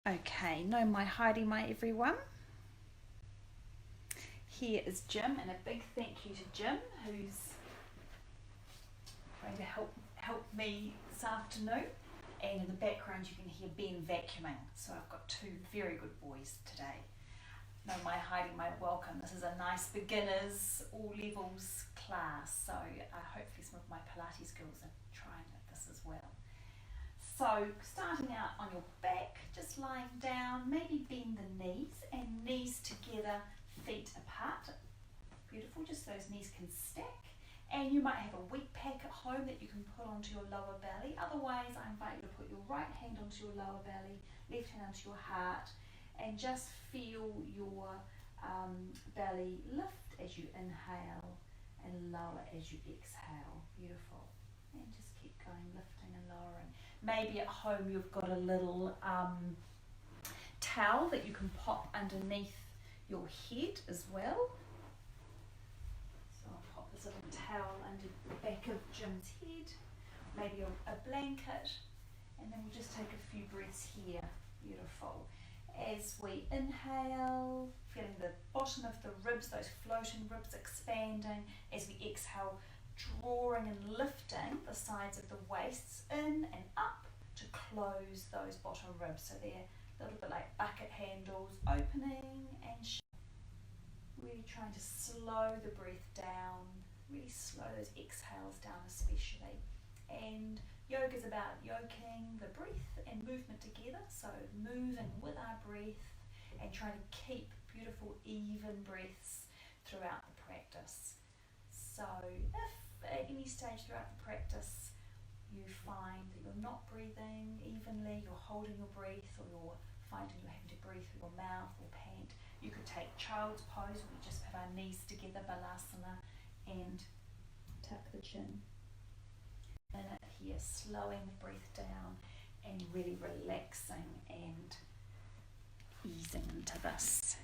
Okay, no my Heidi, my everyone. Here is Jim, and a big thank you to Jim, who's going to help me this afternoon. And in the background you can hear Ben vacuuming. So I've got two very good boys today. No my Heidi, my welcome. This is a nice beginners, all levels class. So hopefully some of my Pilates girls are trying this as well. So starting out on your back, just lying down, maybe bend the knees and knees together, feet apart. Beautiful, just so those knees can stack. And you might have a weight pack at home that you can put onto your lower belly. Otherwise, I invite you to put your right hand onto your lower belly, left hand onto your heart, and just feel your belly lift as you inhale and lower as you exhale. Beautiful. And just keep going, lifting and lowering. Maybe at home you've got a little towel that you can pop underneath your head as well. So I'll pop this little towel under the back of Jim's head, maybe a blanket, and then we'll just take a few breaths here. Beautiful. As we inhale, feeling the bottom of the ribs, those floating ribs expanding. As we exhale, drawing and lifting the sides of the waists in and up to close those bottom ribs. So they're a little bit like bucket handles, opening and shutting. Really trying to slow the breath down, really slow those exhales down especially. And yoga is about yoking the breath and movement together, so moving with our breath and trying to keep beautiful even breaths throughout the practice. So if at any stage throughout the practice you find that you're not breathing evenly, you're holding your breath, or you're finding you're having to breathe through your mouth or pant, you could take child's pose, where we just have our knees together, balasana, and tuck the chin in it here, slowing the breath down and really relaxing and easing into this.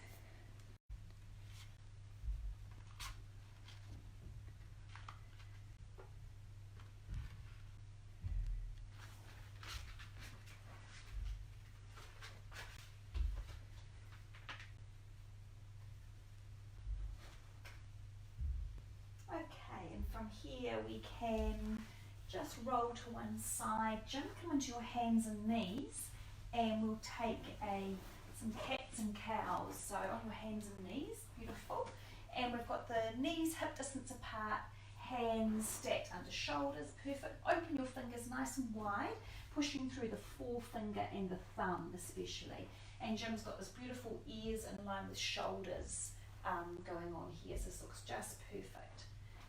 Okay, and from here we can just roll to one side. Jim, come into your hands and knees, and we'll take some cats and cows. So on your hands and knees, beautiful. And we've got the knees hip distance apart, hands stacked under shoulders, perfect. Open your fingers nice and wide, pushing through the forefinger and the thumb especially. And Jim's got this beautiful ears in line with shoulders going on here, so this looks just perfect.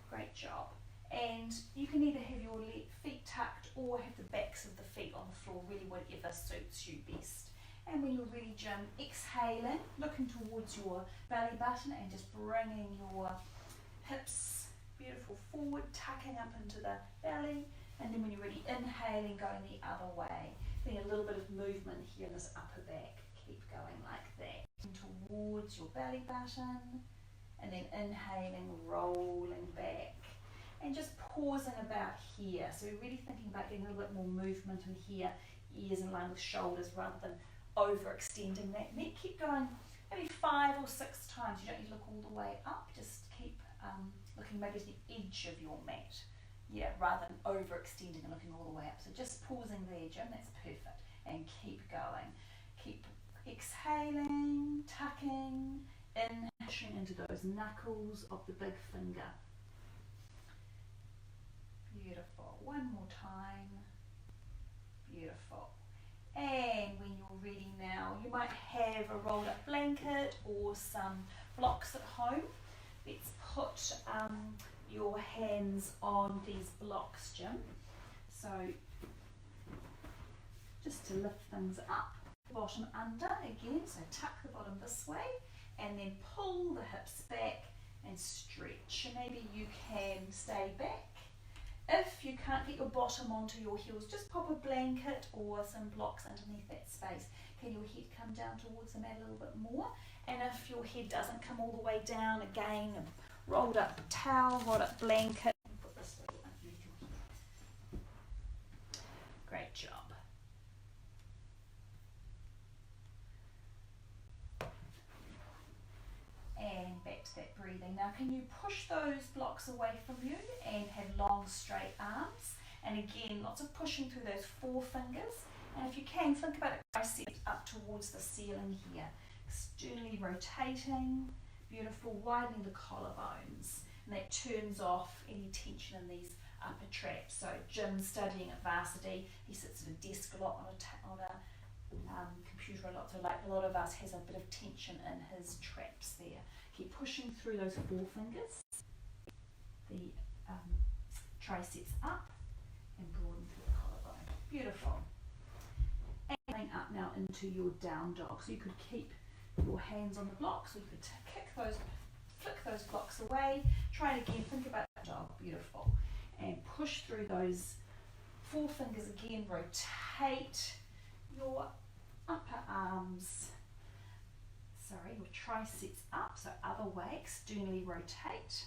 Great job. And you can either have your feet tucked or have the backs of the feet on the floor, really whatever suits you best. And when you're ready, Jim, exhaling, looking towards your belly button and just bringing your hips beautiful forward, tucking up into the belly. And then when you're ready, inhaling, going the other way. Feeling a little bit of movement here in this upper back. Keep going like that. Towards your belly button. And then inhaling, rolling back. And just pausing about here. So we're really thinking about getting a little bit more movement in here, ears in line with shoulders rather than overextending that neck. Keep going maybe 5 or 6 times. You don't need to look all the way up. Just keep looking maybe to the edge of your mat. Yeah, rather than overextending and looking all the way up. So just pausing there, Jim. That's perfect. And keep going. Keep exhaling, tucking, pushing into those knuckles of the big finger. Beautiful. One more time. Beautiful. And when you're ready now, you might have a rolled up blanket or some blocks at home. Let's put your hands on these blocks, Jim. So just to lift things up, bottom under again, so tuck the bottom this way and then pull the hips back and stretch. And maybe you can stay back. If you can't get your bottom onto your heels, just pop a blanket or some blocks underneath that space. Can your head come down towards the mat a little bit more? And if your head doesn't come all the way down, again, a rolled up towel, rolled up blanket. Put this little underneath your head. Great job. Now can you push those blocks away from you and have long straight arms? And again, lots of pushing through those forefingers. And if you can, think about it, triceps up towards the ceiling here. Externally rotating, beautiful, widening the collarbones. And that turns off any tension in these upper traps. So Jim studying at varsity, he sits at a desk a lot on a computer a lot, so like a lot of us has a bit of tension in his traps there. Keep pushing through those forefingers, the triceps up and broaden through the collarbone. Beautiful. And going up now into your down dog. So you could keep your hands on the blocks, so you could flick those blocks away. Try it again, think about the dog. Beautiful. And push through those forefingers again, rotate your upper arms, your triceps up, so other way, externally rotate,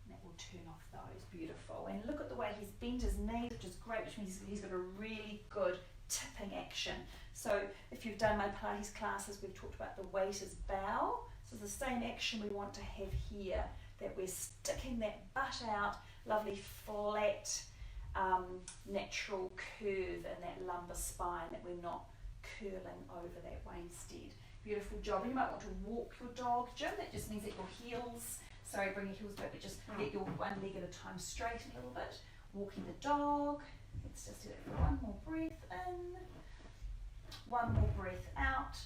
and that will turn off those. Beautiful. And look at the way he's bent his knees, which is great, which means he's got a really good tipping action. So if you've done my Pilates classes, we've talked about the weighted bow, so it's the same action we want to have here, that we're sticking that butt out, lovely flat natural curve in that lumbar spine, that we're not curling over that way instead. Beautiful job. You might want to walk your dog, Jim. That just means that your heels, bring your heels back, but just get your one leg at a time straight a little bit. Walking the dog. Let's just do it for one more breath in, one more breath out.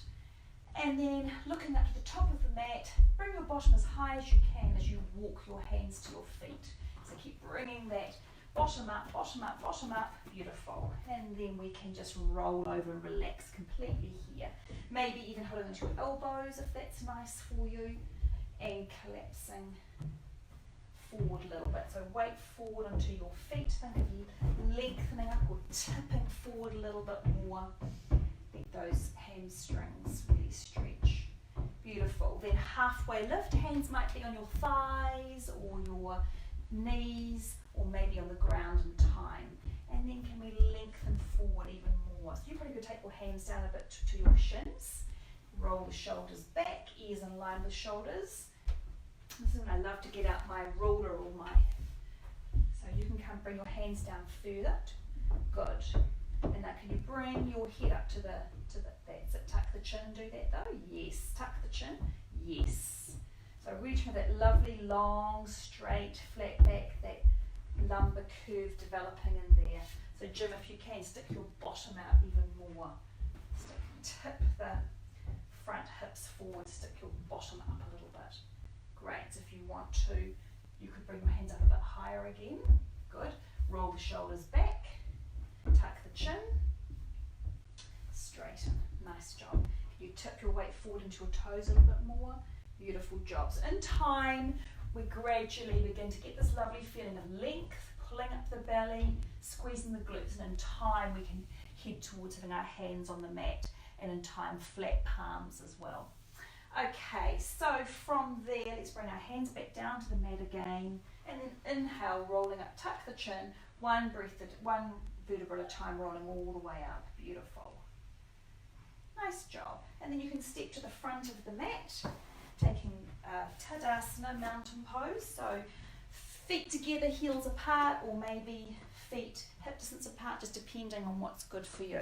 And then looking up to the top of the mat, bring your bottom as high as you can as you walk your hands to your feet. So keep bringing that bottom up, bottom up, bottom up. Beautiful. And then we can just roll over and relax completely here. Maybe even holding onto your elbows if that's nice for you. And collapsing forward a little bit. So weight forward onto your feet. Think of lengthening up or tipping forward a little bit more. Let those hamstrings really stretch. Beautiful. Then halfway lift. Hands might be on your thighs or your knees, or maybe on the ground in time. And then can we lengthen forward even more? So you probably could take your hands down a bit to your shins. Roll the shoulders back, ears in line with shoulders. This is when I love to get out my ruler or so you can bring your hands down further. Good. And now can you bring your head up to that's it. Tuck the chin, do that though. Yes. Tuck the chin. Yes. So reach for that lovely, long, straight, flat back, that lumbar curve developing in there. So Jim, if you can, stick your bottom out even more. Tip the front hips forward, stick your bottom up a little bit. Great. So if you want to, you could bring your hands up a bit higher again. Good. Roll the shoulders back. Tuck the chin. Straighten. Nice job. You tip your weight forward into your toes a little bit more. Beautiful jobs. In time, we gradually begin to get this lovely feeling of length, pulling up the belly, squeezing the glutes, and in time we can head towards having our hands on the mat, and in time flat palms as well. Okay, so from there, let's bring our hands back down to the mat again, and then inhale, rolling up, tuck the chin, one vertebra at a time, rolling all the way up. Beautiful. Nice job. And then you can step to the front of the mat, taking Tadasana, mountain pose. So feet together, heels apart, or maybe feet hip distance apart, just depending on what's good for you.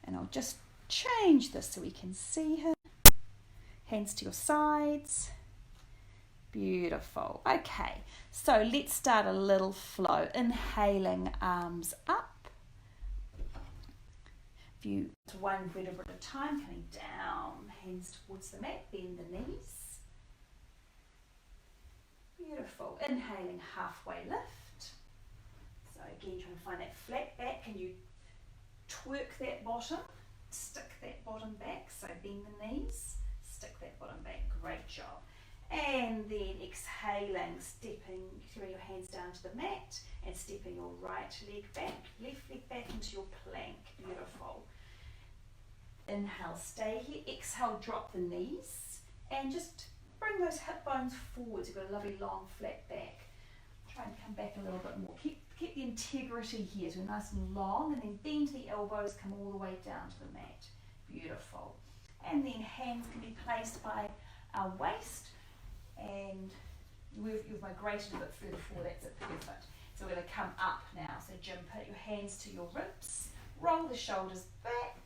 And I'll just change this so we can see her. Hands to your sides. Beautiful. Okay, so let's start a little flow. Inhaling, arms up. You to one vertebra at a time, coming down, hands towards the mat, bend the knees. Beautiful. Inhaling, halfway lift. So again, trying to find that flat back. Can you twerk that bottom? Stick that bottom back. So bend the knees, stick that bottom back. Great job. And then exhaling, throwing your hands down to the mat and stepping your right leg back, left leg back into your plank. Beautiful. Inhale, stay here. Exhale, drop the knees and just bring those hip bones forward. You've got a lovely long flat back. Try and come back a little bit more. Keep the integrity here, so nice and long, and then bend the elbows, come all the way down to the mat. Beautiful. And then hands can be placed by our waist, and you've migrated a bit further forward. That's it, perfect. So we're going to come up now. So Jim, put your hands to your ribs, roll the shoulders back,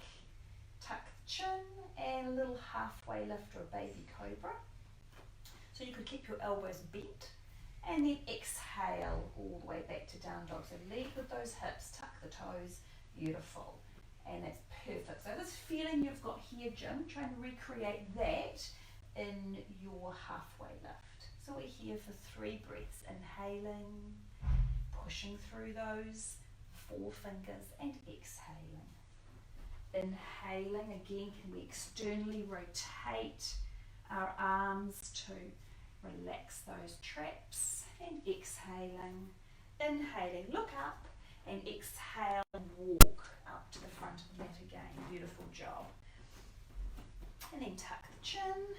tuck the chin, and a little halfway lift or a baby cobra. So you could keep your elbows bent, and then exhale all the way back to down dog. So lead with those hips, tuck the toes, beautiful. And that's perfect. So this feeling you've got here, Jim, try and recreate that in your halfway lift. So we're here for 3 breaths, inhaling, pushing through those 4 fingers, and exhaling. Inhaling, again, can we externally rotate our arms to relax those traps, and exhaling, inhaling, look up, and exhale and walk up to the front of the mat again. Beautiful job. And then tuck the chin,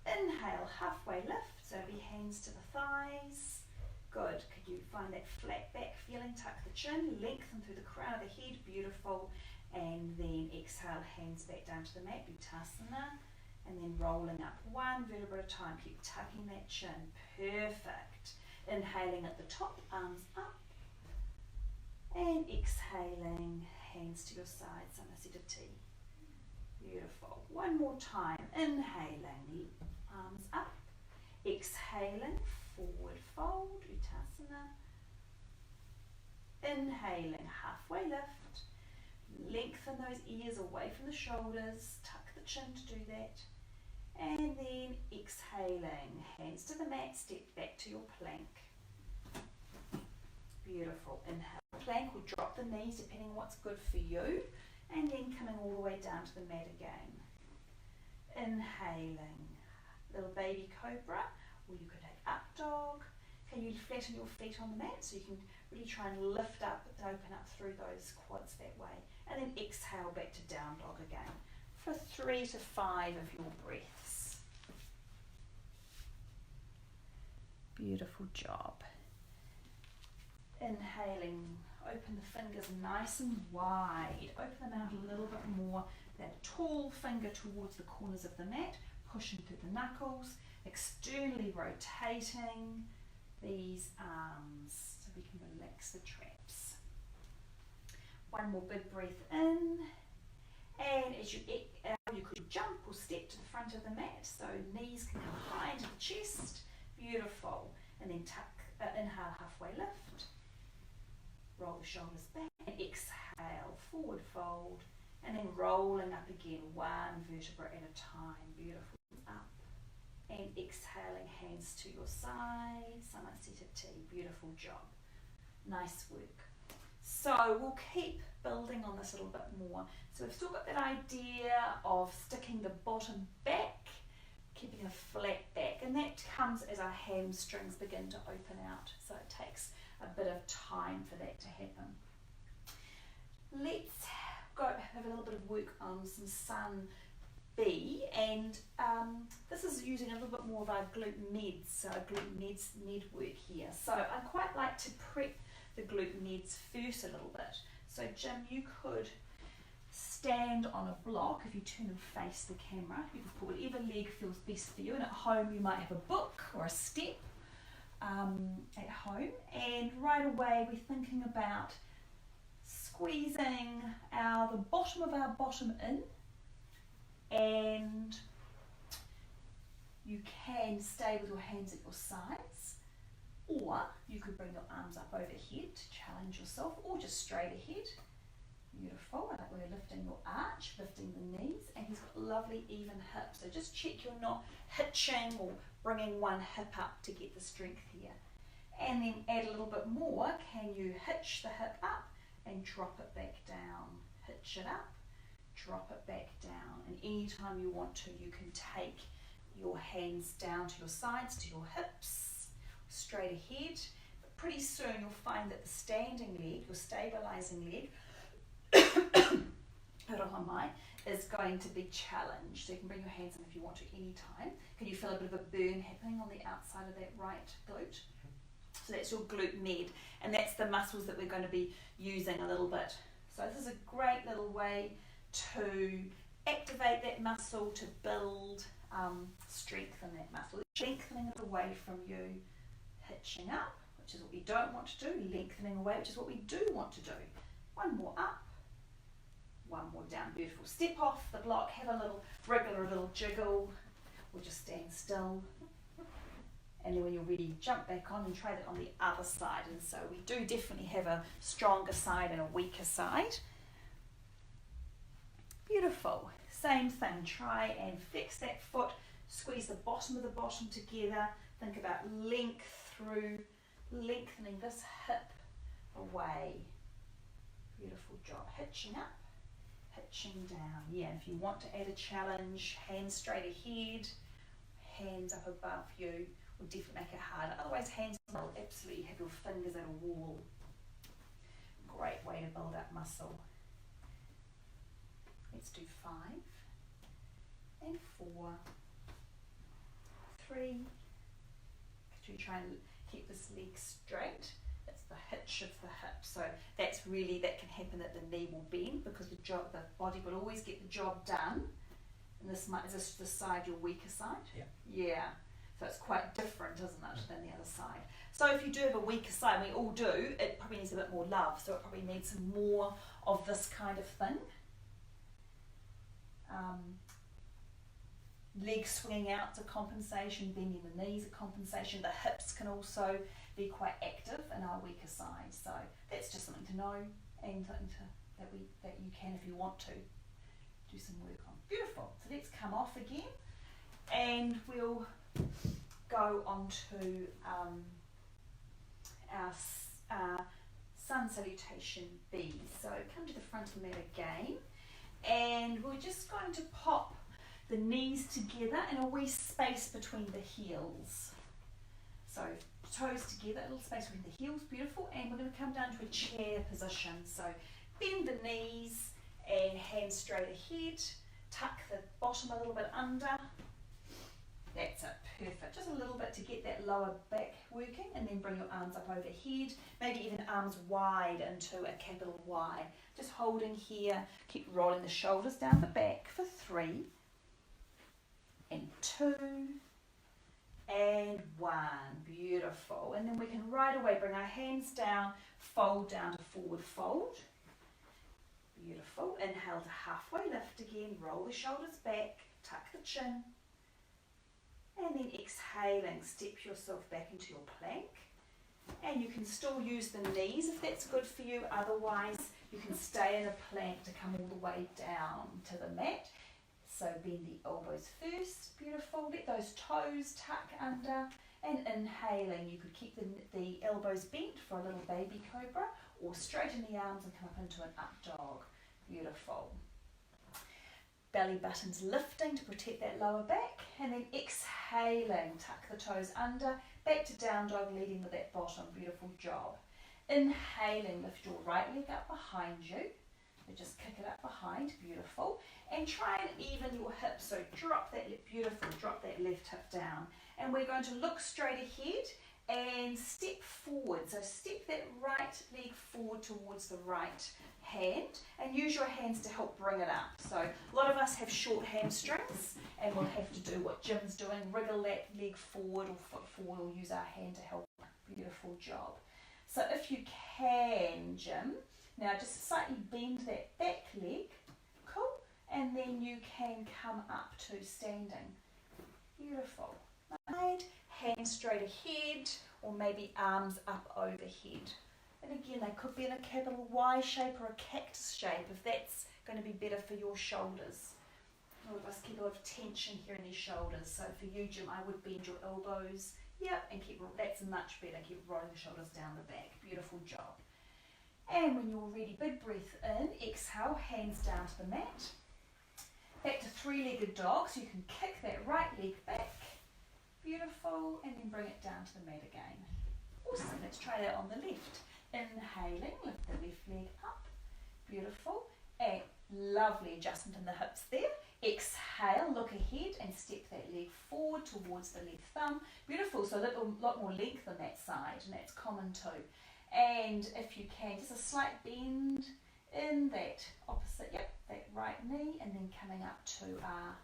inhale, halfway lift, so be hands to the thighs. Good. Could you find that flat back feeling? Tuck the chin, lengthen through the crown of the head, beautiful. And then exhale, hands back down to the mat, Uttasana. And then rolling up 1 vertebra at a time. Keep tucking that chin. Perfect. Inhaling at the top, arms up. And exhaling, hands to your side, Samasthiti T. Beautiful. One more time. Inhaling, arms up. Exhaling, forward fold, Uttasana. Inhaling, halfway lift. Lengthen those ears away from the shoulders. Tuck the chin to do that. And then exhaling, hands to the mat, step back to your plank. Beautiful. Inhale, plank, or drop the knees depending on what's good for you. And then coming all the way down to the mat again. Inhaling, little baby cobra, or you could take up dog. Can you flatten your feet on the mat so you can really try and lift up and open up through those quads that way. And then exhale back to down dog again for 3 to 5 of your breaths. Beautiful job. Inhaling, open the fingers nice and wide. Open them out a little bit more. That tall finger towards the corners of the mat, pushing through the knuckles, externally rotating these arms so we can relax the traps. One more big breath in, and as you exhale, you could jump or step to the front of the mat, so knees can come high into the chest. Beautiful. And then inhale, halfway lift, roll the shoulders back, and exhale, forward fold, and then rolling up again, 1 vertebra at a time. Beautiful. Up. And exhaling, hands to your side, Samasthiti T. Beautiful job. Nice work. So we'll keep building on this a little bit more. So we've still got that idea of sticking the bottom back, keeping a flat back, and that comes as our hamstrings begin to open out. So it takes a bit of time for that to happen. Let's go have a little bit of work on some Sun B, and this is using a little bit more of our glute meds, so our glute meds med work here. So I quite like to prep the glute meds first a little bit. So Jim, you could stand on a block. If you turn and face the camera, you can put whatever leg feels best for you, and at home you might have a book or a step at home, and right away we're thinking about squeezing the bottom of our bottom in, and you can stay with your hands at your sides, or you could bring your arms up overhead to challenge yourself, or just straight ahead. Beautiful. I like where you're lifting your arch, lifting the knees, and he's got lovely even hips. So just check you're not hitching or bringing one hip up to get the strength here. And then add a little bit more. Can you hitch the hip up and drop it back down? Hitch it up, drop it back down. And anytime you want to, you can take your hands down to your sides, to your hips, straight ahead. But pretty soon you'll find that the standing leg, your stabilizing leg, is going to be challenged. So you can bring your hands in if you want to anytime. Can you feel a bit of a burn happening on the outside of that right glute? So that's your glute med, and that's the muscles that we're going to be using a little bit. So this is a great little way to activate that muscle to build, strengthen that muscle. Lengthening it away from you, hitching up, which is what we don't want to do, lengthening away, which is what we do want to do. One more up, one more down. Beautiful. Step off the block, have a little wriggle or a little jiggle, or just stand still. And then when you're ready, jump back on and try that on the other side. And so we do definitely have a stronger side and a weaker side. Beautiful. Same thing. Try and flex that foot, squeeze the bottom of the bottom together. Think about length through, lengthening this hip away. Beautiful job. Hitching up, hitching down. Yeah, if you want to add a challenge, hands straight ahead, hands up above you, will definitely make it harder. Otherwise, hands will absolutely have your fingers at a wall. Great way to build up muscle. Let's do 5 and 4, 3. Could you try and keep this leg straight? That's the hitch of the hip. So that's really, that can happen that the knee will bend because the body will always get the job done. And this is this the side, your weaker side? Yeah. Yeah. So it's quite different, isn't it, than the other side. So if you do have a weaker side, we all do, it probably needs a bit more love. So it probably needs some more of this kind of thing. Legs swinging out to compensation, bending the knees a compensation. The hips can also be quite active in our weaker side. So that's just something to know and something that you can, if you want to, do some work on. Beautiful. So let's come off again and we'll go on to our sun salutation B. So come to the front of the mat again and we're just going to pop the knees together in a wee space between the heels. So toes together, a little space between the heels, beautiful, and we're going to come down to a chair position. So bend the knees and hands straight ahead, tuck the bottom a little bit under. That's it, perfect. Just a little bit to get that lower back working, and then bring your arms up overhead, maybe even arms wide into a capital Y. Just holding here, keep rolling the shoulders down the back for 3 and 2 and 1. Beautiful. And then we can right away bring our hands down, fold down to forward fold. Beautiful. Inhale to halfway lift again, roll the shoulders back, tuck the chin. And then exhaling, step yourself back into your plank. And you can still use the knees if that's good for you. Otherwise, you can stay in a plank to come all the way down to the mat. So bend the elbows first. Beautiful. Let those toes tuck under. And inhaling, you could keep the elbows bent for a little baby cobra, or straighten the arms and come up into an up dog. Beautiful. Belly buttons lifting to protect that lower back, and then exhaling, tuck the toes under, back to down dog, leading with that bottom. Beautiful job. Inhaling, lift your right leg up behind you, so just kick it up behind. Beautiful. And try and even your hips, so drop that, beautiful, drop that left hip down, and we're going to look straight ahead and step forward. So step that right leg forward towards the right hand and use your hands to help bring it up. So a lot of us have short hamstrings and we'll have to do what Jim's doing, wriggle that leg forward or foot forward, or use our hand to help. Beautiful job. So if you can, Jim, now just slightly bend that back leg, cool, and then you can come up to standing. Beautiful. Hands straight ahead, or maybe arms up overhead. And again, they could be in a capital Y shape or a cactus shape if that's going to be better for your shoulders. A lot of us keep a lot of tension here in these shoulders. So for you, Jim, I would bend your elbows. Yep, and that's much better. Keep rolling the shoulders down the back. Beautiful job. And when you're ready, big breath in. Exhale, hands down to the mat. Back to three-legged dog, so you can kick that right leg back. Beautiful, and then bring it down to the mat again. Awesome, let's try that on the left. Inhaling, lift the left leg up. Beautiful, and lovely adjustment in the hips there. Exhale, look ahead and step that leg forward towards the left thumb. Beautiful, so a lot more length on that side, and that's common too. And if you can, just a slight bend in that opposite, yep, that right knee, and then coming up to our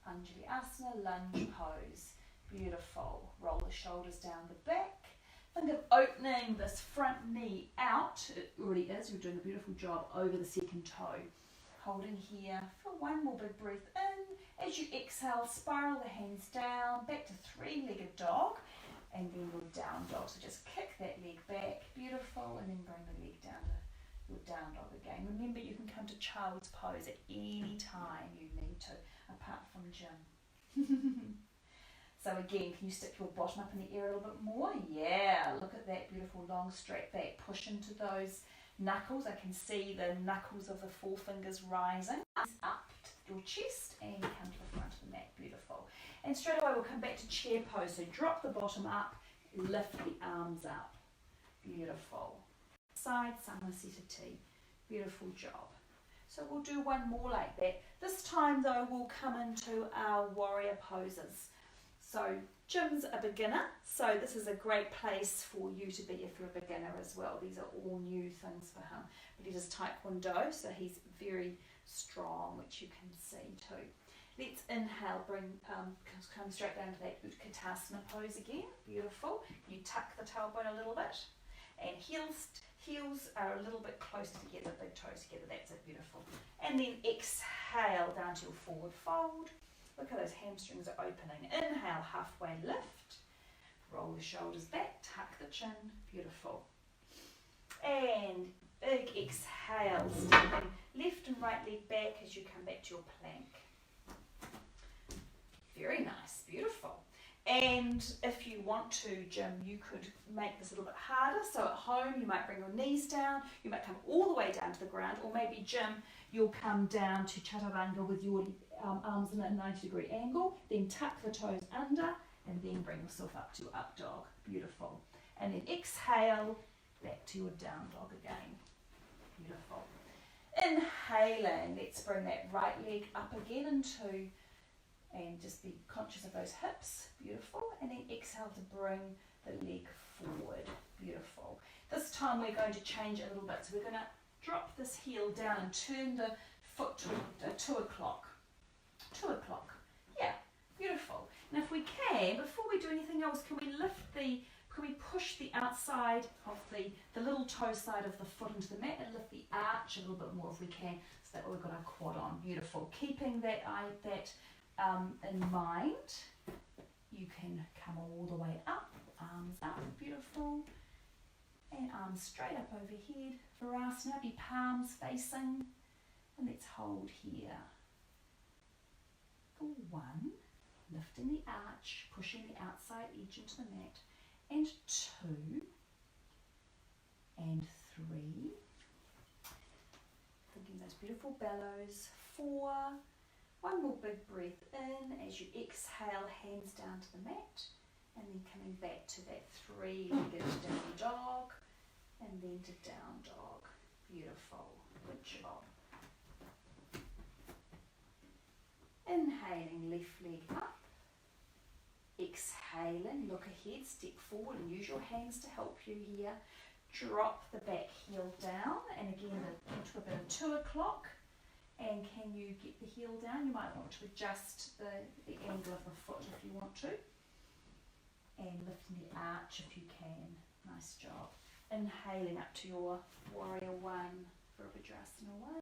Anjali Asana lunge pose. Beautiful. Roll the shoulders down the back. Think of opening this front knee out. It already is. You're doing a beautiful job over the second toe. Holding here for one more big breath in. As you exhale, spiral the hands down, back to three-legged dog, and then your down dog. So just kick that leg back. Beautiful. And then bring the leg down to your down dog again. Remember, you can come to child's pose at any time you need to, apart from gym. So again, can you stick your bottom up in the air a little bit more? Yeah, look at that beautiful long straight back. Push into those knuckles. I can see the knuckles of the forefingers rising. Up to your chest and come to the front of the mat. Beautiful. And straight away we'll come back to chair pose. So drop the bottom up, lift the arms up. Beautiful. Side Samasita T. Beautiful job. So we'll do one more like that. This time though we'll come into our warrior poses. So Jim's a beginner, so this is a great place for you to be if you're a beginner as well. These are all new things for him. But he does Taekwondo, so he's very strong, which you can see too. Let's inhale, come straight down to that Utkatasana pose again. Beautiful. You tuck the tailbone a little bit, and heels are a little bit closer together, big toes together. That's it, beautiful. And then exhale down to your forward fold. Look how those hamstrings are opening. Inhale, halfway lift. Roll the shoulders back, tuck the chin. Beautiful. And big exhale, stepping left and right leg back as you come back to your plank. Very nice, beautiful. And if you want to, Jim, you could make this a little bit harder. So at home, you might bring your knees down. You might come all the way down to the ground. Or maybe, Jim, you'll come down to Chaturanga with your arms in a 90-degree angle, then tuck the toes under, and then bring yourself up to your up dog. Beautiful. And then exhale, back to your down dog again. Beautiful. Inhaling, let's bring that right leg up again into, and just be conscious of those hips. Beautiful. And then exhale to bring the leg forward. Beautiful. This time we're going to change it a little bit. So we're going to drop this heel down and turn the foot to 2 o'clock. 2 o'clock. Yeah, beautiful. And if we can, before we do anything else, can we push the outside of the little toe side of the foot into the mat and lift the arch a little bit more if we can, so that we've got our quad on. Beautiful. Keeping that in mind, you can come all the way up, arms up, beautiful, and arms straight up overhead. Virasana, be palms facing, and let's hold here. For 1, lifting the arch, pushing the outside edge into the mat, and 2, and 3, thinking those beautiful bellows. 4, one more big breath in as you exhale, hands down to the mat, and then coming back to that 3-legged down dog, and then to down dog. Beautiful. Good job. Inhaling, left leg up. Exhaling, look ahead, step forward and use your hands to help you here. Drop the back heel down, and again into a bit of 2 o'clock. And can you get the heel down? You might want to adjust the angle of the foot if you want to. And lifting the arch if you can. Nice job. Inhaling up to your warrior 1, Virabhadrasana 1.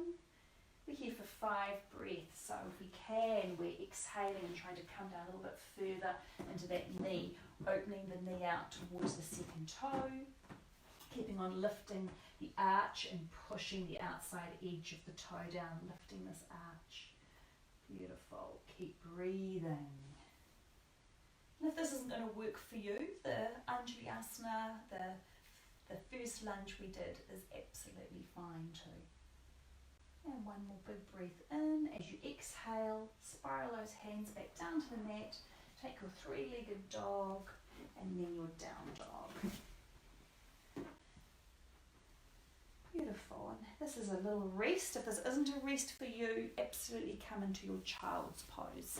We're here for 5 breaths, so if we can, we're exhaling and trying to come down a little bit further into that knee, opening the knee out towards the second toe, keeping on lifting the arch and pushing the outside edge of the toe down, lifting this arch. Beautiful. Keep breathing. And if this isn't going to work for you, the Anjali Asana, the first lunge we did, is absolutely fine too. And one more big breath in. As you exhale, spiral those hands back down to the mat. Take your 3-legged dog and then your down dog. Beautiful. And this is a little rest. If this isn't a rest for you, absolutely come into your child's pose.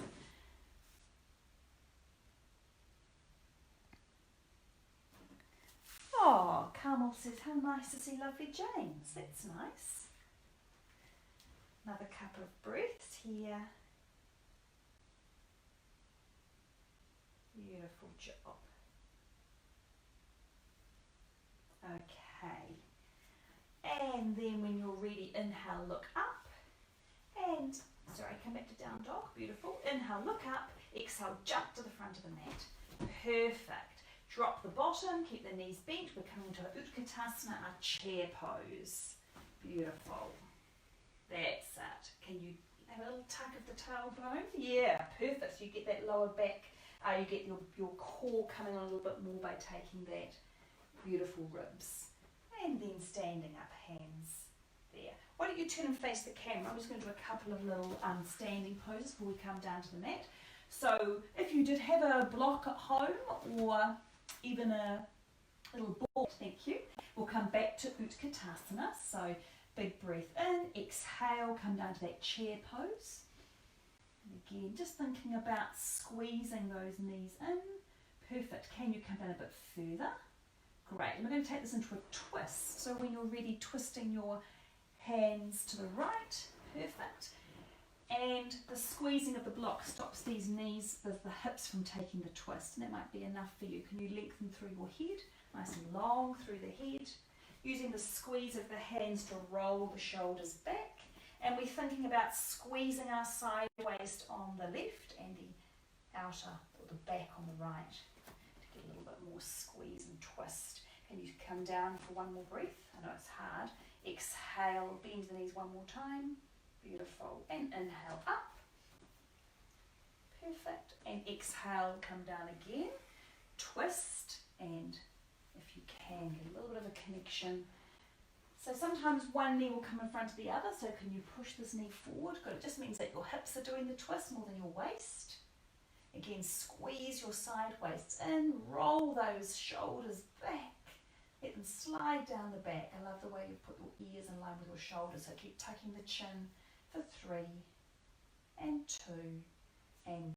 Oh, Carmel says, how nice to see lovely James. That's nice. Another couple of breaths here. Beautiful job. Okay. And then when you're ready, inhale, look up. And, sorry, come back to down dog. Beautiful. Inhale, look up. Exhale, jump to the front of the mat. Perfect. Drop the bottom, keep the knees bent. We're coming to a Utkatasana, our chair pose. Beautiful. That's it. Can you have a little tuck of the tailbone? Yeah, perfect. So you get that lower back, you get your core coming on a little bit more by taking that beautiful ribs. And then standing up, hands there. Why don't you turn and face the camera? I'm just going to do a couple of little standing poses before we come down to the mat. So if you did have a block at home or even a little board, thank you, we'll come back to Utkatasana. So big breath in, exhale, come down to that chair pose. And again, just thinking about squeezing those knees in. Perfect. Can you come down a bit further? Great. And we're going to take this into a twist. So when you're ready, twisting your hands to the right. Perfect. And the squeezing of the block stops these knees, the hips from taking the twist. And that might be enough for you. Can you lengthen through your head? Nice and long through the head. Using the squeeze of the hands to roll the shoulders back. And we're thinking about squeezing our side waist on the left and the outer, or the back on the right. To get a little bit more squeeze and twist. Can you come down for one more breath? I know it's hard. Exhale, bend the knees one more time. Beautiful. And inhale up. Perfect. And exhale, come down again. Twist. And if you can, get a little bit of a connection. So sometimes one knee will come in front of the other. So can you push this knee forward? Good. It just means that your hips are doing the twist more than your waist. Again, squeeze your side waists in. Roll those shoulders back. Let them slide down the back. I love the way you put your ears in line with your shoulders. So keep tucking the chin for 3 and 2 and